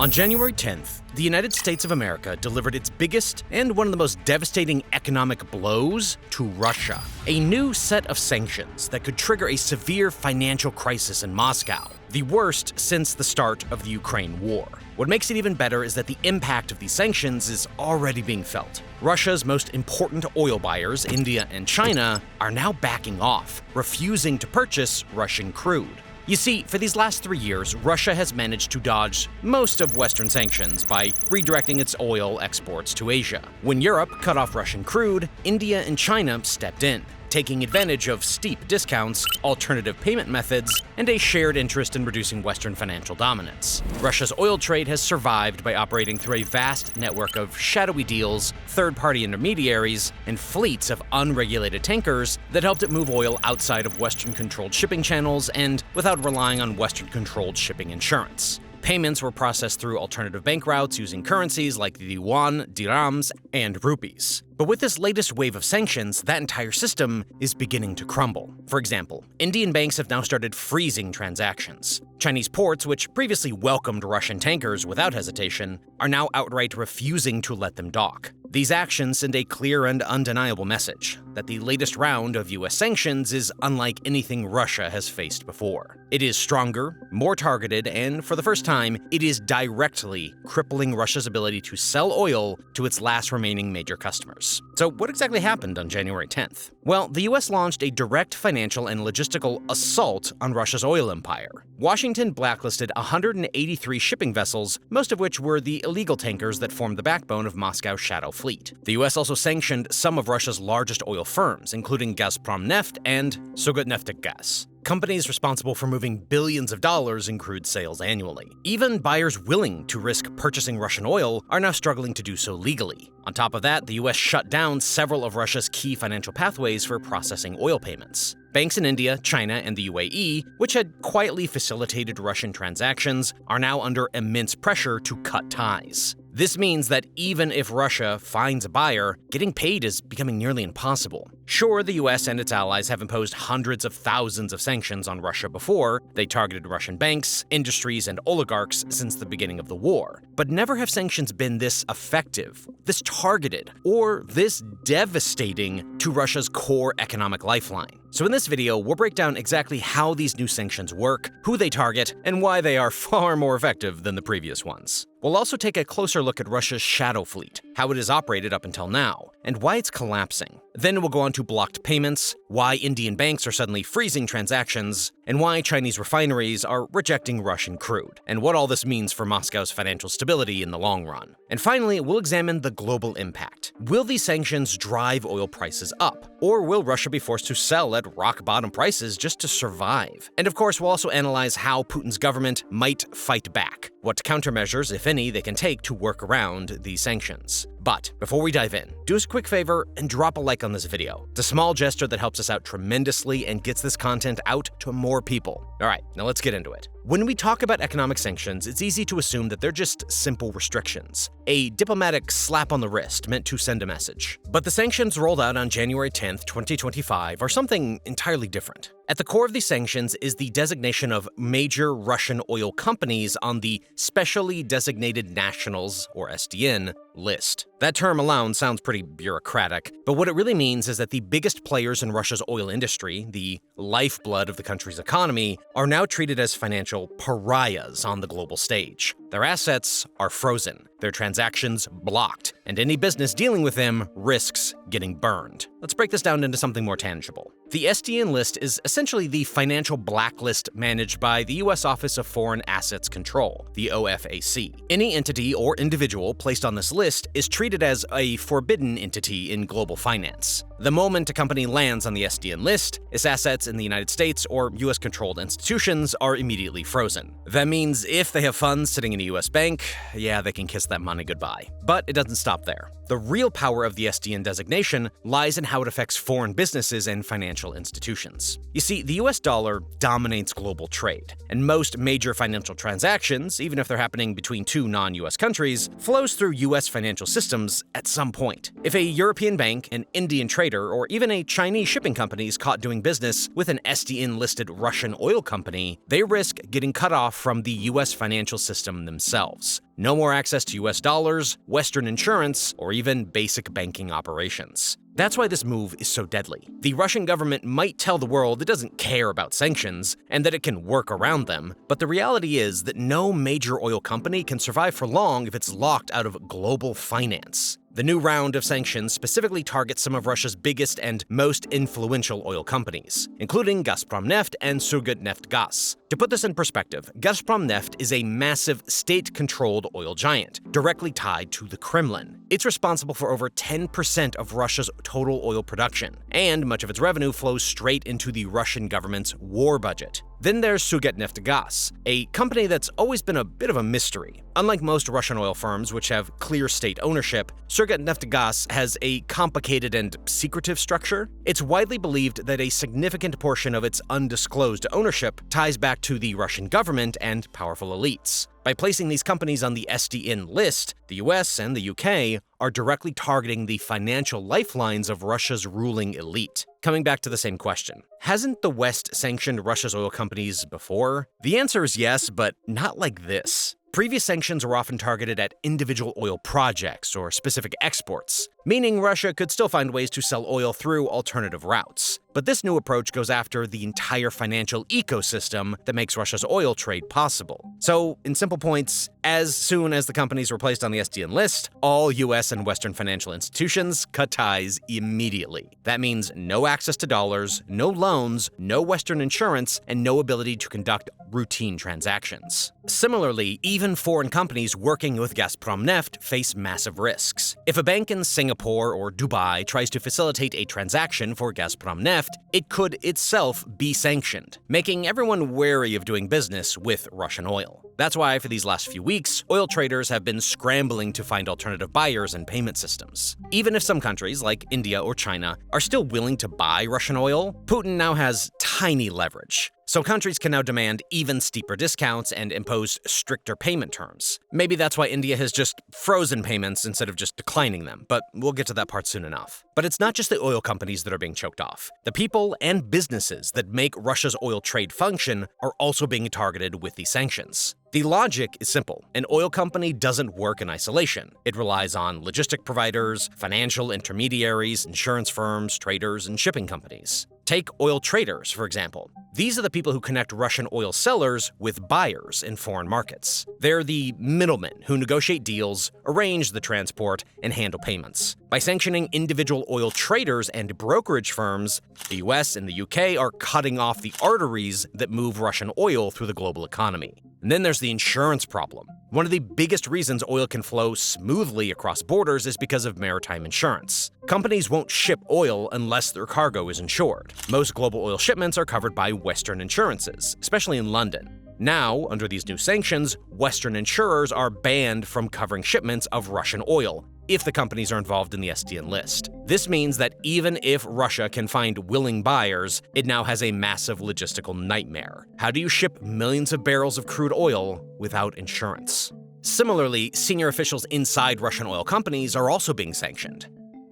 On January 10th, the United States of America delivered its biggest and one of the most devastating economic blows to Russia. A new set of sanctions that could trigger a severe financial crisis in Moscow, the worst since the start of the Ukraine war. What makes it even better is that the impact of these sanctions is already being felt. Russia's most important oil buyers, India and China, are now backing off, refusing to purchase Russian crude. You see, for these last 3 years, Russia has managed to dodge most of Western sanctions by redirecting its oil exports to Asia. When Europe cut off Russian crude, India and China stepped in, taking advantage of steep discounts, alternative payment methods, and a shared interest in reducing Western financial dominance. Russia's oil trade has survived by operating through a vast network of shadowy deals, third-party intermediaries, and fleets of unregulated tankers that helped it move oil outside of Western-controlled shipping channels and without relying on Western-controlled shipping insurance. Payments were processed through alternative bank routes using currencies like the yuan, dirhams, and rupees. But with this latest wave of sanctions, that entire system is beginning to crumble. For example, Indian banks have now started freezing transactions. Chinese ports, which previously welcomed Russian tankers without hesitation, are now outright refusing to let them dock. These actions send a clear and undeniable message that the latest round of US sanctions is unlike anything Russia has faced before. It is stronger, more targeted, and for the first time, it is directly crippling Russia's ability to sell oil to its last remaining major customers. So what exactly happened on January 10th? Well, the US launched a direct financial and logistical assault on Russia's oil empire. Washington blacklisted 183 shipping vessels, most of which were the illegal tankers that formed the backbone of Moscow's shadow fleet. The US also sanctioned some of Russia's largest oil firms, including Gazprom Neft and Surgutneftgaz, companies responsible for moving billions of dollars in crude sales annually. Even buyers willing to risk purchasing Russian oil are now struggling to do so legally. On top of that, the US shut down several of Russia's key financial pathways for processing oil payments. Banks in India, China, and the UAE, which had quietly facilitated Russian transactions, are now under immense pressure to cut ties. This means that even if Russia finds a buyer, getting paid is becoming nearly impossible. Sure, the US and its allies have imposed hundreds of thousands of sanctions on Russia before. They targeted Russian banks, industries, and oligarchs since the beginning of the war. But never have sanctions been this effective, this targeted, or this devastating to Russia's core economic lifeline. So in this video, we'll break down exactly how these new sanctions work, who they target, and why they are far more effective than the previous ones. We'll also take a closer look at Russia's shadow fleet, how it has operated up until now, and why it's collapsing. Then we'll go on to blocked payments, why Indian banks are suddenly freezing transactions, and why Chinese refineries are rejecting Russian crude, and what all this means for Moscow's financial stability in the long run. And finally, we'll examine the global impact. Will these sanctions drive oil prices up? Or will Russia be forced to sell at rock-bottom prices just to survive? And of course, we'll also analyze how Putin's government might fight back, what countermeasures, if any, they can take to work around these sanctions. But before we dive in, do us a quick favor and drop a like on this video. It's a small gesture that helps us out tremendously and gets this content out to more people. All right, now let's get into it. When we talk about economic sanctions, it's easy to assume that they're just simple restrictions, a diplomatic slap on the wrist meant to send a message. But the sanctions rolled out on January 10th, 2025 are something entirely different. At the core of these sanctions is the designation of major Russian oil companies on the Specially Designated Nationals, or SDN, list. That term alone sounds pretty bureaucratic, but what it really means is that the biggest players in Russia's oil industry, the lifeblood of the country's economy, are now treated as financial pariahs on the global stage. Their assets are frozen, their transactions blocked, and any business dealing with them risks getting burned. Let's break this down into something more tangible. The SDN list is essentially the financial blacklist managed by the U.S. Office of Foreign Assets Control, the OFAC. Any entity or individual placed on this list is treated as a forbidden entity in global finance. The moment a company lands on the SDN list, its assets in the United States or US-controlled institutions are immediately frozen. That means if they have funds sitting in a US bank, yeah, they can kiss that money goodbye. But it doesn't stop there. The real power of the SDN designation lies in how it affects foreign businesses and financial institutions. You see, the US dollar dominates global trade, and most major financial transactions, even if they're happening between two non-US countries, flows through US financial systems at some point. If a European bank, an Indian trader, or even a Chinese shipping company is caught doing business with an SDN-listed Russian oil company, they risk getting cut off from the US financial system themselves. No more access to US dollars, Western insurance, or even basic banking operations. That's why this move is so deadly. The Russian government might tell the world it doesn't care about sanctions and that it can work around them, but the reality is that no major oil company can survive for long if it's locked out of global finance. The new round of sanctions specifically targets some of Russia's biggest and most influential oil companies, including Gazpromneft and Surgutneftgaz. To put this in perspective, Gazpromneft is a massive state-controlled oil giant, directly tied to the Kremlin. It's responsible for over 10% of Russia's total oil production, and much of its revenue flows straight into the Russian government's war budget. Then there's Surgutneftgaz, a company that's always been a bit of a mystery. Unlike most Russian oil firms, which have clear state ownership, Surgutneftgaz has a complicated and secretive structure. It's widely believed that a significant portion of its undisclosed ownership ties back to the Russian government and powerful elites. By placing these companies on the SDN list, the US and the UK are directly targeting the financial lifelines of Russia's ruling elite. Coming back to the same question, hasn't the West sanctioned Russia's oil companies before? The answer is yes, but not like this. Previous sanctions were often targeted at individual oil projects or specific exports, meaning Russia could still find ways to sell oil through alternative routes. But this new approach goes after the entire financial ecosystem that makes Russia's oil trade possible. So, in simple points, as soon as the companies were placed on the SDN list, all US and Western financial institutions cut ties immediately. That means no access to dollars, no loans, no Western insurance, and no ability to conduct routine transactions. Similarly, even foreign companies working with Gazpromneft face massive risks. If a bank in Singapore or Dubai tries to facilitate a transaction for Gazpromneft, it could itself be sanctioned, making everyone wary of doing business with Russian oil. That's why, for these last few weeks, oil traders have been scrambling to find alternative buyers and payment systems. Even if some countries, like India or China, are still willing to buy Russian oil, Putin now has tiny leverage. So countries can now demand even steeper discounts and impose stricter payment terms. Maybe that's why India has just frozen payments instead of just declining them, but we'll get to that part soon enough. But it's not just the oil companies that are being choked off. The people and businesses that make Russia's oil trade function are also being targeted with these sanctions. The logic is simple. An oil company doesn't work in isolation. It relies on logistic providers, financial intermediaries, insurance firms, traders, and shipping companies. Take oil traders, for example. These are the people who connect Russian oil sellers with buyers in foreign markets. They're the middlemen who negotiate deals, arrange the transport, and handle payments. By sanctioning individual oil traders and brokerage firms, the US and the UK are cutting off the arteries that move Russian oil through the global economy. And then there's the insurance problem. One of the biggest reasons oil can flow smoothly across borders is because of maritime insurance. Companies won't ship oil unless their cargo is insured. Most global oil shipments are covered by Western insurances, especially in London. Now, under these new sanctions, Western insurers are banned from covering shipments of Russian oil if the companies are involved in the SDN list. This means that even if Russia can find willing buyers, it now has a massive logistical nightmare. How do you ship millions of barrels of crude oil without insurance? Similarly, senior officials inside Russian oil companies are also being sanctioned.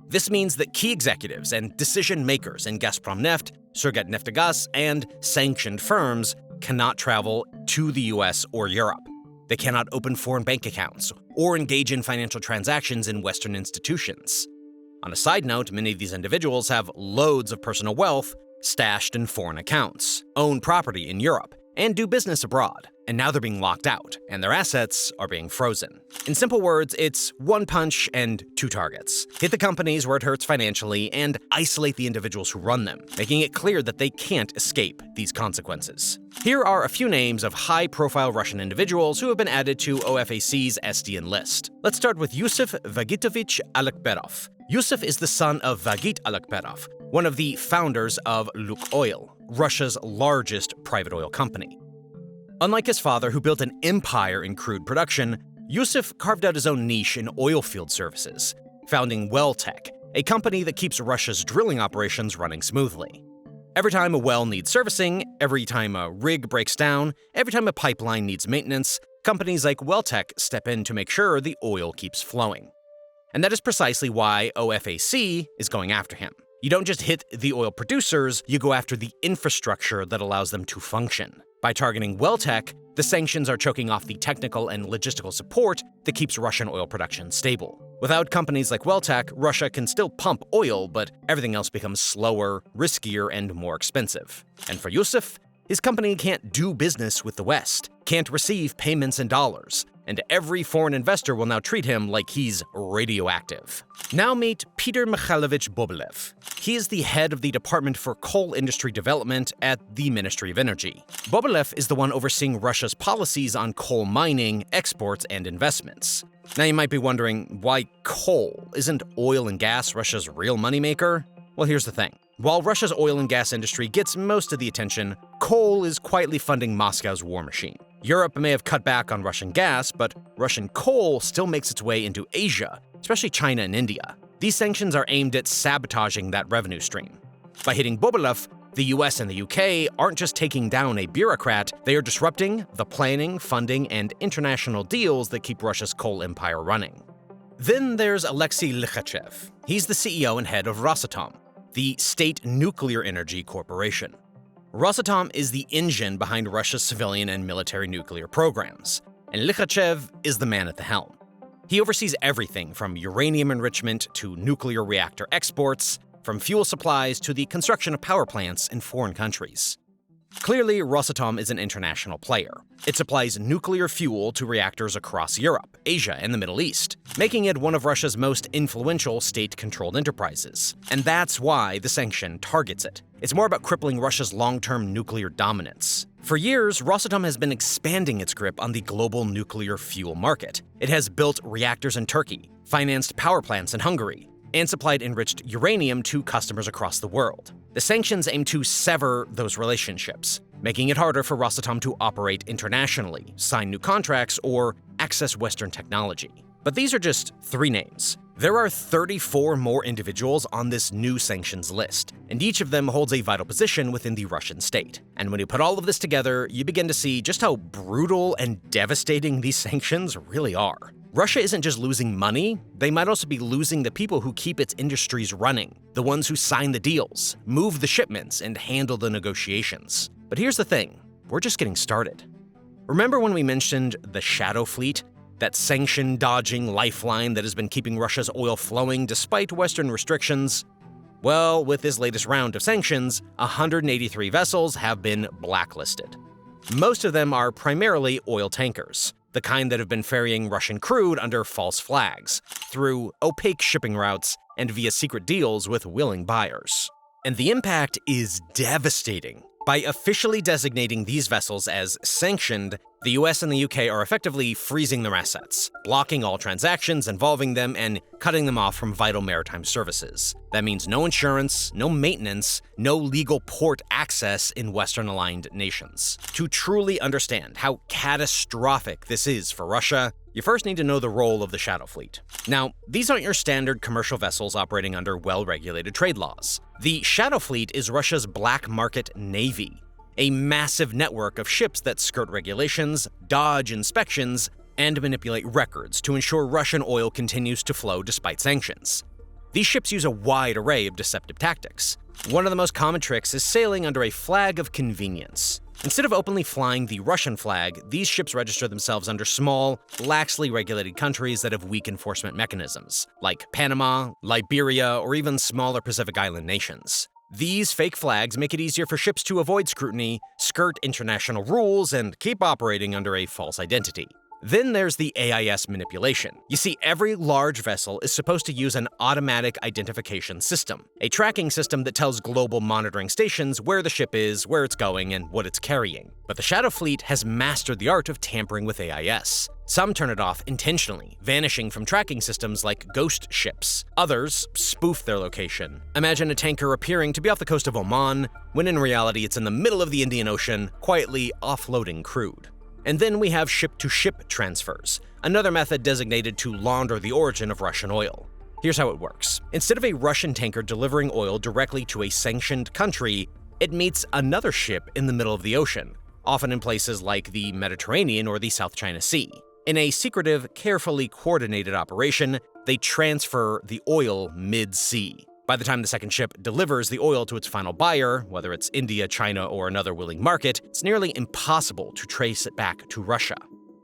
This means that key executives and decision-makers in Gazpromneft, Surgutneftgaz, and sanctioned firms cannot travel to the US or Europe. They cannot open foreign bank accounts or engage in financial transactions in Western institutions. On a side note, many of these individuals have loads of personal wealth stashed in foreign accounts, own property in Europe, and do business abroad. And now they're being locked out, and their assets are being frozen. In simple words, it's one punch and two targets. Hit the companies where it hurts financially and isolate the individuals who run them, making it clear that they can't escape these consequences. Here are a few names of high-profile Russian individuals who have been added to OFAC's SDN list. Let's start with Yusuf Vagitovich Alekperov. Yusuf is the son of Vagit Alekperov, one of the founders of Lukoil, Russia's largest private oil company. Unlike his father, who built an empire in crude production, Yusuf carved out his own niche in oilfield services, founding Welltec, a company that keeps Russia's drilling operations running smoothly. Every time a well needs servicing, every time a rig breaks down, every time a pipeline needs maintenance, companies like WellTech step in to make sure the oil keeps flowing. And that is precisely why OFAC is going after him. You don't just hit the oil producers, you go after the infrastructure that allows them to function. By targeting WellTech, the sanctions are choking off the technical and logistical support that keeps Russian oil production stable. Without companies like WellTech, Russia can still pump oil, but everything else becomes slower, riskier, and more expensive. And for Yusuf, his company can't do business with the West, can't receive payments in dollars, and every foreign investor will now treat him like he's radioactive. Now meet Peter Mikhailovich Bobolev. He is the head of the Department for Coal Industry Development at the Ministry of Energy. Bobolev is the one overseeing Russia's policies on coal mining, exports, and investments. Now you might be wondering, why coal? Isn't oil and gas Russia's real moneymaker? Well, here's the thing. While Russia's oil and gas industry gets most of the attention, coal is quietly funding Moscow's war machine. Europe may have cut back on Russian gas, but Russian coal still makes its way into Asia, especially China and India. These sanctions are aimed at sabotaging that revenue stream. By hitting Bobolev, the US and the UK aren't just taking down a bureaucrat, they are disrupting the planning, funding, and international deals that keep Russia's coal empire running. Then there's Alexei Likhachev. He's the CEO and head of Rosatom, the state nuclear energy corporation. Rosatom is the engine behind Russia's civilian and military nuclear programs, and Likhachev is the man at the helm. He oversees everything from uranium enrichment to nuclear reactor exports, from fuel supplies to the construction of power plants in foreign countries. Clearly, Rosatom is an international player. It supplies nuclear fuel to reactors across Europe, Asia, and the Middle East, making it one of Russia's most influential state-controlled enterprises. And that's why the sanction targets it. It's more about crippling Russia's long-term nuclear dominance. For years, Rosatom has been expanding its grip on the global nuclear fuel market. It has built reactors in Turkey, financed power plants in Hungary, and supplied enriched uranium to customers across the world. The sanctions aim to sever those relationships, making it harder for Rosatom to operate internationally, sign new contracts, or access Western technology. But these are just 3 names. There are 34 more individuals on this new sanctions list, and each of them holds a vital position within the Russian state. And when you put all of this together, you begin to see just how brutal and devastating these sanctions really are. Russia isn't just losing money, they might also be losing the people who keep its industries running, the ones who sign the deals, move the shipments, and handle the negotiations. But here's the thing, we're just getting started. Remember when we mentioned the Shadow Fleet? That sanction-dodging lifeline that has been keeping Russia's oil flowing despite Western restrictions? Well, with this latest round of sanctions, 183 vessels have been blacklisted. Most of them are primarily oil tankers, the kind that have been ferrying Russian crude under false flags, through opaque shipping routes, and via secret deals with willing buyers. And the impact is devastating. By officially designating these vessels as sanctioned, the US and the UK are effectively freezing their assets, blocking all transactions involving them, and cutting them off from vital maritime services. That means no insurance, no maintenance, no legal port access in Western-aligned nations. To truly understand how catastrophic this is for Russia, you first need to know the role of the Shadow Fleet. Now, these aren't your standard commercial vessels operating under well-regulated trade laws. The Shadow Fleet is Russia's black market navy, a massive network of ships that skirt regulations, dodge inspections, and manipulate records to ensure Russian oil continues to flow despite sanctions. These ships use a wide array of deceptive tactics. One of the most common tricks is sailing under a flag of convenience. Instead of openly flying the Russian flag, these ships register themselves under small, laxly regulated countries that have weak enforcement mechanisms, like Panama, Liberia, or even smaller Pacific Island nations. These fake flags make it easier for ships to avoid scrutiny, skirt international rules, and keep operating under a false identity. Then there's the AIS manipulation. You see, every large vessel is supposed to use an automatic identification system, a tracking system that tells global monitoring stations where the ship is, where it's going, and what it's carrying. But the Shadow Fleet has mastered the art of tampering with AIS. Some turn it off intentionally, vanishing from tracking systems like ghost ships. Others spoof their location. Imagine a tanker appearing to be off the coast of Oman, when in reality it's in the middle of the Indian Ocean, quietly offloading crude. And then we have ship-to-ship transfers, another method designated to launder the origin of Russian oil. Here's how it works. Instead of a Russian tanker delivering oil directly to a sanctioned country, it meets another ship in the middle of the ocean, often in places like the Mediterranean or the South China Sea. In a secretive, carefully coordinated operation, they transfer the oil mid-sea. By the time the second ship delivers the oil to its final buyer, whether it's India, China, or another willing market, it's nearly impossible to trace it back to Russia.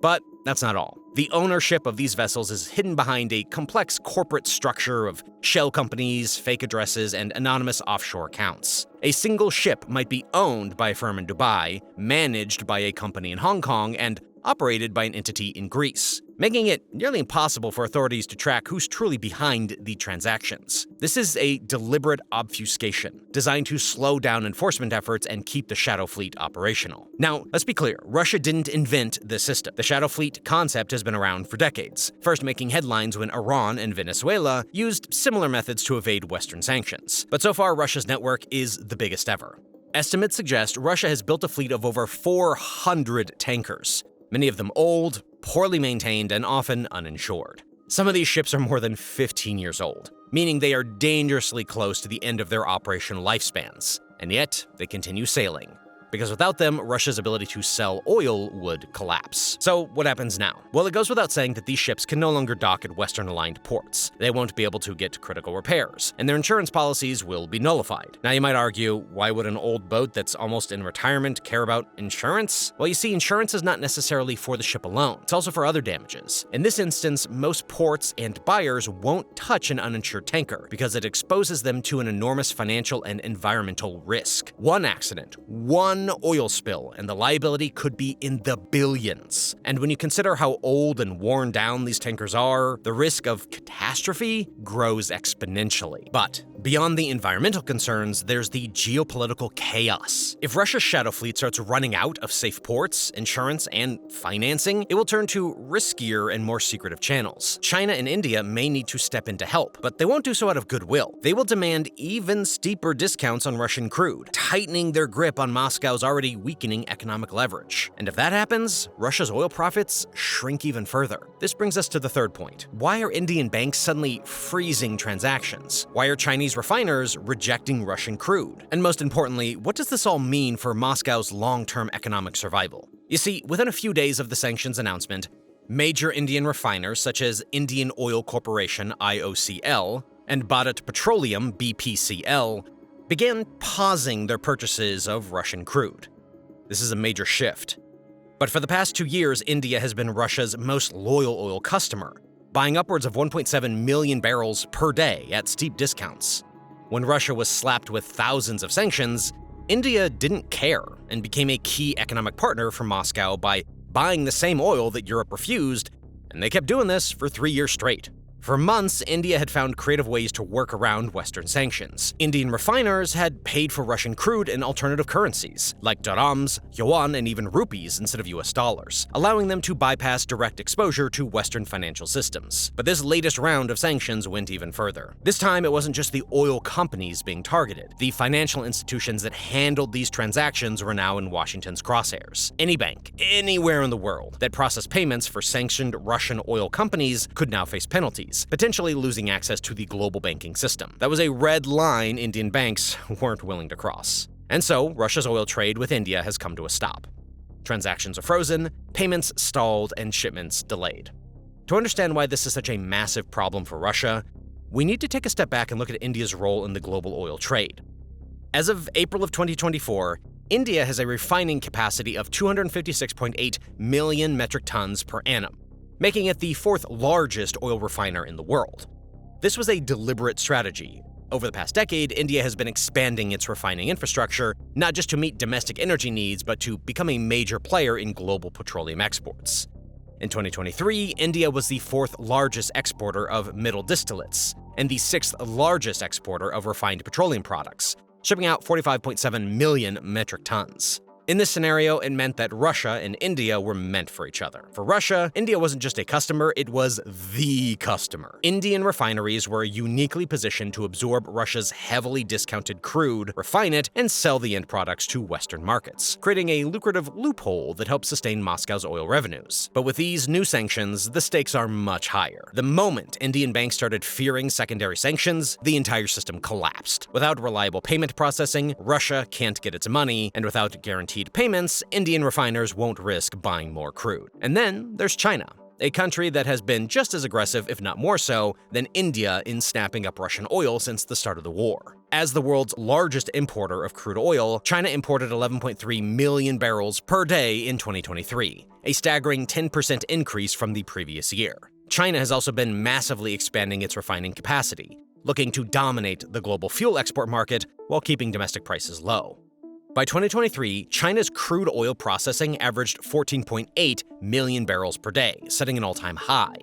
But that's not all. The ownership of these vessels is hidden behind a complex corporate structure of shell companies, fake addresses, and anonymous offshore accounts. A single ship might be owned by a firm in Dubai, managed by a company in Hong Kong, and operated by an entity in Greece, making it nearly impossible for authorities to track who's truly behind the transactions. This is a deliberate obfuscation, designed to slow down enforcement efforts and keep the shadow fleet operational. Now, let's be clear, Russia didn't invent this system. The shadow fleet concept has been around for decades, first making headlines when Iran and Venezuela used similar methods to evade Western sanctions. But so far, Russia's network is the biggest ever. Estimates suggest Russia has built a fleet of over 400 tankers, many of them old, poorly maintained, and often uninsured. Some of these ships are more than 15 years old, meaning they are dangerously close to the end of their operational lifespans, and yet they continue sailing. Because without them, Russia's ability to sell oil would collapse. So what happens now? Well, it goes without saying that these ships can no longer dock at Western-aligned ports. They won't be able to get critical repairs, and their insurance policies will be nullified. Now you might argue, why would an old boat that's almost in retirement care about insurance? Well, you see, insurance is not necessarily for the ship alone. It's also for other damages. In this instance, most ports and buyers won't touch an uninsured tanker because it exposes them to an enormous financial and environmental risk. One accident, one oil spill, and the liability could be in the billions. And when you consider how old and worn down these tankers are, the risk of catastrophe grows exponentially. But beyond the environmental concerns, there's the geopolitical chaos. If Russia's shadow fleet starts running out of safe ports, insurance, and financing, it will turn to riskier and more secretive channels. China and India may need to step in to help, but they won't do so out of goodwill. They will demand even steeper discounts on Russian crude, tightening their grip on Moscow's already weakening economic leverage. And if that happens, Russia's oil profits shrink even further. This brings us to the third point. Why are Indian banks suddenly freezing transactions? Why are Chinese refiners rejecting Russian crude? And most importantly, what does this all mean for Moscow's long-term economic survival? You see, within a few days of the sanctions announcement, major Indian refiners such as Indian Oil Corporation (IOCL) and Bharat Petroleum (BPCL) began pausing their purchases of Russian crude. This is a major shift. But for the past 2 years, India has been Russia's most loyal oil customer, buying upwards of 1.7 million barrels per day at steep discounts. When Russia was slapped with thousands of sanctions, India didn't care and became a key economic partner for Moscow by buying the same oil that Europe refused, and they kept doing this for 3 years straight. For months, India had found creative ways to work around Western sanctions. Indian refiners had paid for Russian crude in alternative currencies, like dirhams, yuan, and even rupees instead of US dollars, allowing them to bypass direct exposure to Western financial systems. But this latest round of sanctions went even further. This time, it wasn't just the oil companies being targeted. The financial institutions that handled these transactions were now in Washington's crosshairs. Any bank, anywhere in the world, that processed payments for sanctioned Russian oil companies could now face penalties, potentially losing access to the global banking system. That was a red line Indian banks weren't willing to cross. And so, Russia's oil trade with India has come to a stop. Transactions are frozen, payments stalled, and shipments delayed. To understand why this is such a massive problem for Russia, we need to take a step back and look at India's role in the global oil trade. As of April of 2024, India has a refining capacity of 256.8 million metric tons per annum, making it the fourth largest oil refiner in the world. This was a deliberate strategy. Over the past decade, India has been expanding its refining infrastructure, not just to meet domestic energy needs, but to become a major player in global petroleum exports. In 2023, India was the fourth largest exporter of middle distillates and the sixth largest exporter of refined petroleum products, shipping out 45.7 million metric tons. In this scenario, it meant that Russia and India were meant for each other. For Russia, India wasn't just a customer, it was the customer. Indian refineries were uniquely positioned to absorb Russia's heavily discounted crude, refine it, and sell the end products to Western markets, creating a lucrative loophole that helped sustain Moscow's oil revenues. But with these new sanctions, the stakes are much higher. The moment Indian banks started fearing secondary sanctions, the entire system collapsed. Without reliable payment processing, Russia can't get its money, and without guaranteed payments, Indian refiners won't risk buying more crude. And then there's China, a country that has been just as aggressive, if not more so, than India in snapping up Russian oil since the start of the war. As the world's largest importer of crude oil, China imported 11.3 million barrels per day in 2023, a staggering 10% increase from the previous year. China has also been massively expanding its refining capacity, looking to dominate the global fuel export market while keeping domestic prices low. By 2023, China's crude oil processing averaged 14.8 million barrels per day, setting an all-time high.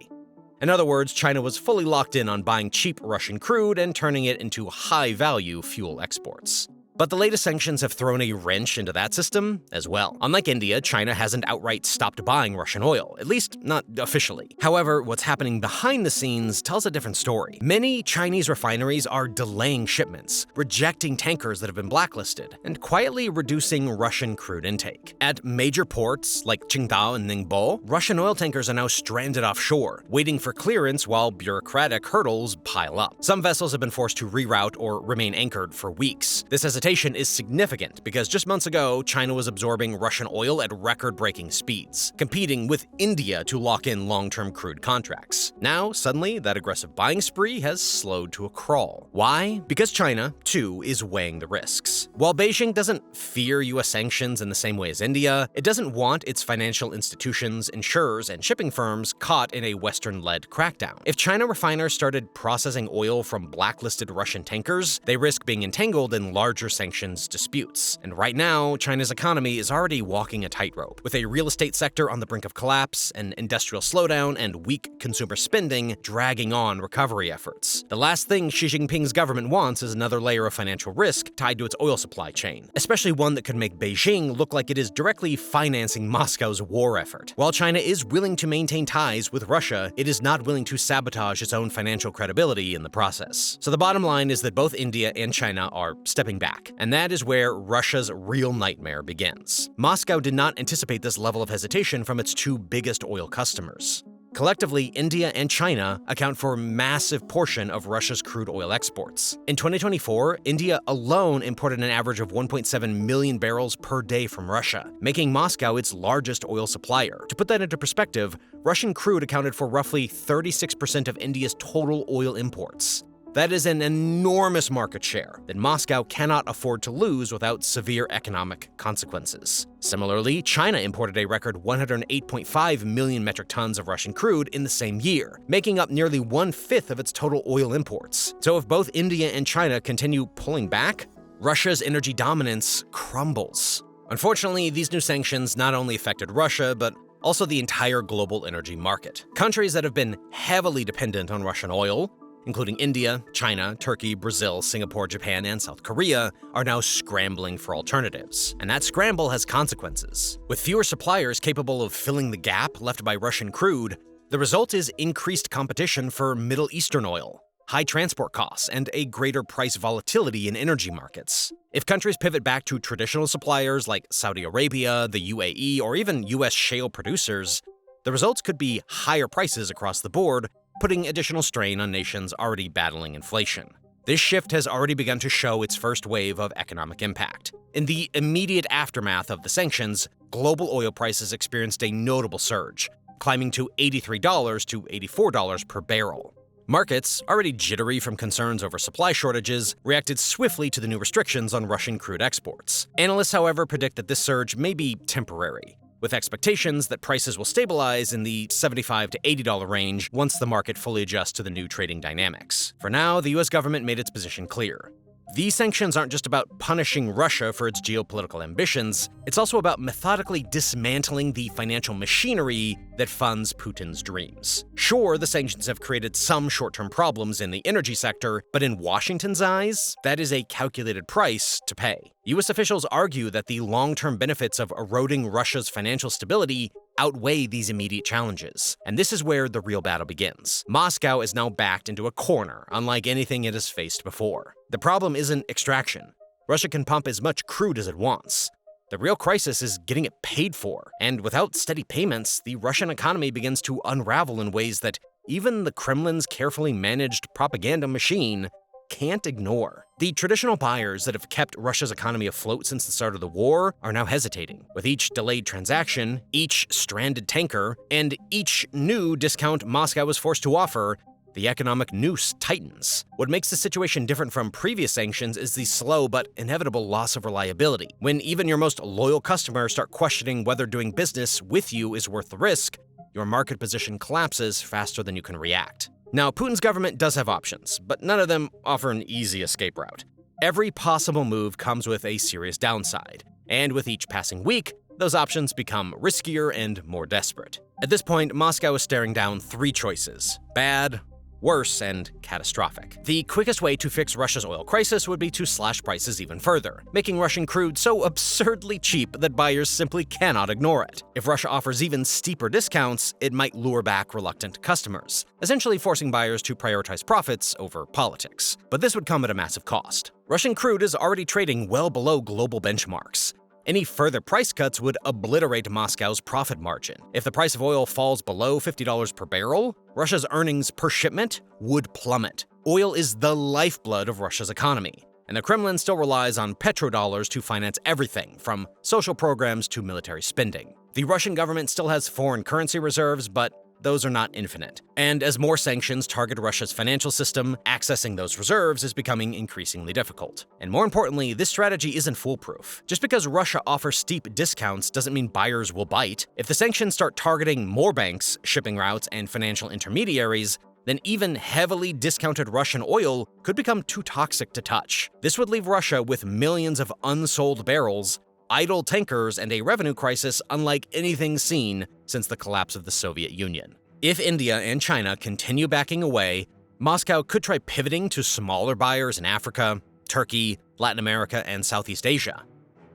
In other words, China was fully locked in on buying cheap Russian crude and turning it into high-value fuel exports. But the latest sanctions have thrown a wrench into that system as well. Unlike India, China hasn't outright stopped buying Russian oil, at least not officially. However, what's happening behind the scenes tells a different story. Many Chinese refineries are delaying shipments, rejecting tankers that have been blacklisted, and quietly reducing Russian crude intake. At major ports like Qingdao and Ningbo, Russian oil tankers are now stranded offshore, waiting for clearance while bureaucratic hurdles pile up. Some vessels have been forced to reroute or remain anchored for weeks. This hesitation is significant because just months ago, China was absorbing Russian oil at record-breaking speeds, competing with India to lock in long-term crude contracts. Now, suddenly, that aggressive buying spree has slowed to a crawl. Why? Because China, too, is weighing the risks. While Beijing doesn't fear US sanctions in the same way as India, it doesn't want its financial institutions, insurers, and shipping firms caught in a Western-led crackdown. If China refiners started processing oil from blacklisted Russian tankers, they risk being entangled in larger sanctions disputes. And right now, China's economy is already walking a tightrope, with a real estate sector on the brink of collapse, an industrial slowdown, and weak consumer spending dragging on recovery efforts. The last thing Xi Jinping's government wants is another layer of financial risk tied to its oil supply chain, especially one that could make Beijing look like it is directly financing Moscow's war effort. While China is willing to maintain ties with Russia, it is not willing to sabotage its own financial credibility in the process. So the bottom line is that both India and China are stepping back. And that is where Russia's real nightmare begins. Moscow did not anticipate this level of hesitation from its two biggest oil customers. Collectively, India and China account for a massive portion of Russia's crude oil exports. In 2024, India alone imported an average of 1.7 million barrels per day from Russia, making Moscow its largest oil supplier. To put that into perspective, Russian crude accounted for roughly 36% of India's total oil imports. That is an enormous market share that Moscow cannot afford to lose without severe economic consequences. Similarly, China imported a record 108.5 million metric tons of Russian crude in the same year, making up nearly 1/5 of its total oil imports. So if both India and China continue pulling back, Russia's energy dominance crumbles. Unfortunately, these new sanctions not only affected Russia, but also the entire global energy market. Countries that have been heavily dependent on Russian oil, including India, China, Turkey, Brazil, Singapore, Japan, and South Korea, are now scrambling for alternatives. And that scramble has consequences. With fewer suppliers capable of filling the gap left by Russian crude, the result is increased competition for Middle Eastern oil, high transport costs, and a greater price volatility in energy markets. If countries pivot back to traditional suppliers like Saudi Arabia, the UAE, or even US shale producers, the results could be higher prices across the board, putting additional strain on nations already battling inflation. This shift has already begun to show its first wave of economic impact. In the immediate aftermath of the sanctions, global oil prices experienced a notable surge, climbing to $83 to $84 per barrel. Markets, already jittery from concerns over supply shortages, reacted swiftly to the new restrictions on Russian crude exports. Analysts, however, predict that this surge may be temporary, with expectations that prices will stabilize in the $75 to $80 range once the market fully adjusts to the new trading dynamics. For now, the US government made its position clear. These sanctions aren't just about punishing Russia for its geopolitical ambitions, it's also about methodically dismantling the financial machinery that funds Putin's dreams. Sure, the sanctions have created some short-term problems in the energy sector, but in Washington's eyes, that is a calculated price to pay. US officials argue that the long-term benefits of eroding Russia's financial stability outweigh these immediate challenges. And this is where the real battle begins. Moscow is now backed into a corner, unlike anything it has faced before. The problem isn't extraction. Russia can pump as much crude as it wants. The real crisis is getting it paid for. And without steady payments, the Russian economy begins to unravel in ways that even the Kremlin's carefully managed propaganda machine can't ignore. The traditional buyers that have kept Russia's economy afloat since the start of the war are now hesitating. With each delayed transaction, each stranded tanker, and each new discount Moscow is forced to offer, the economic noose tightens. What makes the situation different from previous sanctions is the slow but inevitable loss of reliability. When even your most loyal customers start questioning whether doing business with you is worth the risk, your market position collapses faster than you can react. Now, Putin's government does have options, but none of them offer an easy escape route. Every possible move comes with a serious downside, and with each passing week, those options become riskier and more desperate. At this point, Moscow is staring down three choices: bad, worse, and catastrophic. The quickest way to fix Russia's oil crisis would be to slash prices even further, making Russian crude so absurdly cheap that buyers simply cannot ignore it. If Russia offers even steeper discounts, it might lure back reluctant customers, essentially forcing buyers to prioritize profits over politics. But this would come at a massive cost. Russian crude is already trading well below global benchmarks. Any further price cuts would obliterate Moscow's profit margin. If the price of oil falls below $50 per barrel, Russia's earnings per shipment would plummet. Oil is the lifeblood of Russia's economy, and the Kremlin still relies on petrodollars to finance everything, from social programs to military spending. The Russian government still has foreign currency reserves, but those are not infinite. And as more sanctions target Russia's financial system, accessing those reserves is becoming increasingly difficult. And more importantly, this strategy isn't foolproof. Just because Russia offers steep discounts doesn't mean buyers will bite. If the sanctions start targeting more banks, shipping routes, and financial intermediaries, then even heavily discounted Russian oil could become too toxic to touch. This would leave Russia with millions of unsold barrels, idle tankers, and a revenue crisis unlike anything seen since the collapse of the Soviet Union. If India and China continue backing away, Moscow could try pivoting to smaller buyers in Africa, Turkey, Latin America, and Southeast Asia.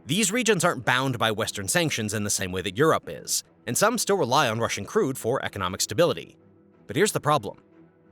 These regions aren't bound by Western sanctions in the same way that Europe is, and some still rely on Russian crude for economic stability. But here's the problem.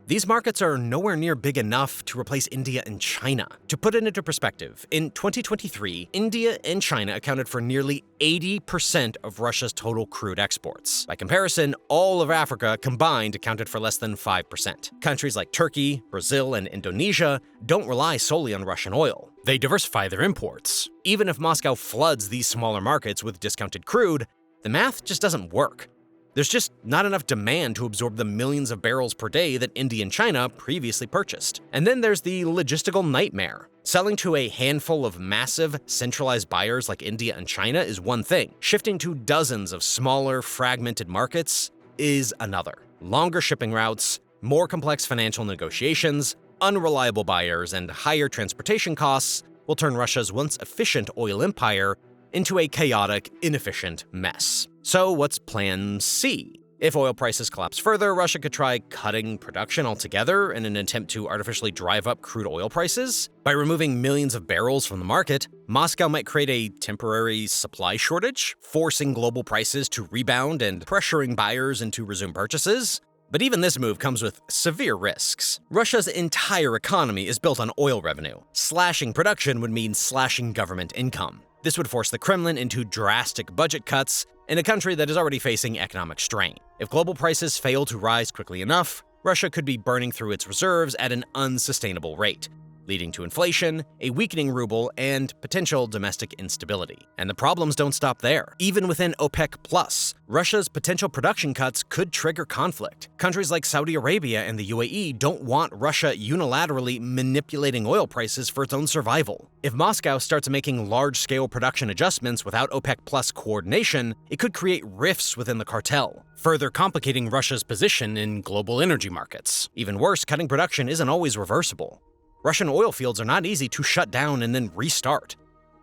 These markets are nowhere near big enough to replace India and China. To put it into perspective, in 2023, India and China accounted for nearly 80% of Russia's total crude exports. By comparison, all of Africa combined accounted for less than 5%. Countries like Turkey, Brazil, and Indonesia don't rely solely on Russian oil. They diversify their imports. Even if Moscow floods these smaller markets with discounted crude, the math just doesn't work. There's just not enough demand to absorb the millions of barrels per day that India and China previously purchased. And then there's the logistical nightmare. Selling to a handful of massive, centralized buyers like India and China is one thing. Shifting to dozens of smaller, fragmented markets is another. Longer shipping routes, more complex financial negotiations, unreliable buyers, and higher transportation costs will turn Russia's once efficient oil empire into a chaotic, inefficient mess. So what's plan C? If oil prices collapse further, Russia could try cutting production altogether in an attempt to artificially drive up crude oil prices. By removing millions of barrels from the market, Moscow might create a temporary supply shortage, forcing global prices to rebound and pressuring buyers into resume purchases. But even this move comes with severe risks. Russia's entire economy is built on oil revenue. Slashing production would mean slashing government income. This would force the Kremlin into drastic budget cuts in a country that is already facing economic strain. If global prices fail to rise quickly enough, Russia could be burning through its reserves at an unsustainable rate, leading to inflation, a weakening ruble, and potential domestic instability. And the problems don't stop there. Even within OPEC+, Russia's potential production cuts could trigger conflict. Countries like Saudi Arabia and the UAE don't want Russia unilaterally manipulating oil prices for its own survival. If Moscow starts making large-scale production adjustments without OPEC+ coordination, it could create rifts within the cartel, further complicating Russia's position in global energy markets. Even worse, cutting production isn't always reversible. Russian oil fields are not easy to shut down and then restart.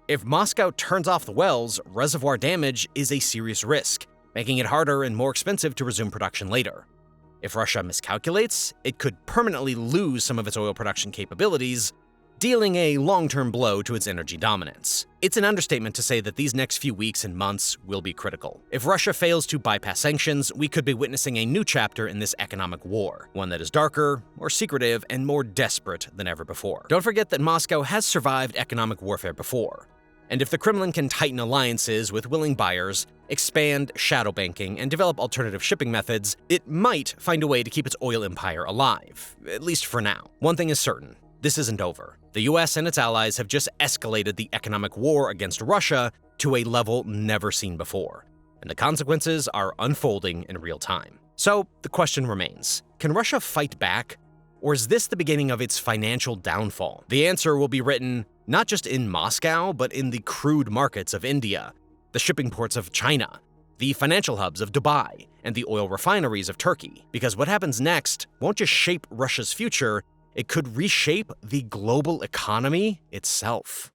If Moscow turns off the wells, reservoir damage is a serious risk, making it harder and more expensive to resume production later. If Russia miscalculates, it could permanently lose some of its oil production capabilities, dealing a long-term blow to its energy dominance. It's an understatement to say that these next few weeks and months will be critical. If Russia fails to bypass sanctions, we could be witnessing a new chapter in this economic war, one that is darker, more secretive, and more desperate than ever before. Don't forget that Moscow has survived economic warfare before. And if the Kremlin can tighten alliances with willing buyers, expand shadow banking, and develop alternative shipping methods, it might find a way to keep its oil empire alive, at least for now. One thing is certain. This isn't over. The US and its allies have just escalated the economic war against Russia to a level never seen before, and the consequences are unfolding in real time. So the question remains, can Russia fight back, or is this the beginning of its financial downfall? The answer will be written not just in Moscow, but in the crude markets of India, the shipping ports of China, the financial hubs of Dubai, and the oil refineries of Turkey. Because what happens next won't just shape Russia's future, it could reshape the global economy itself.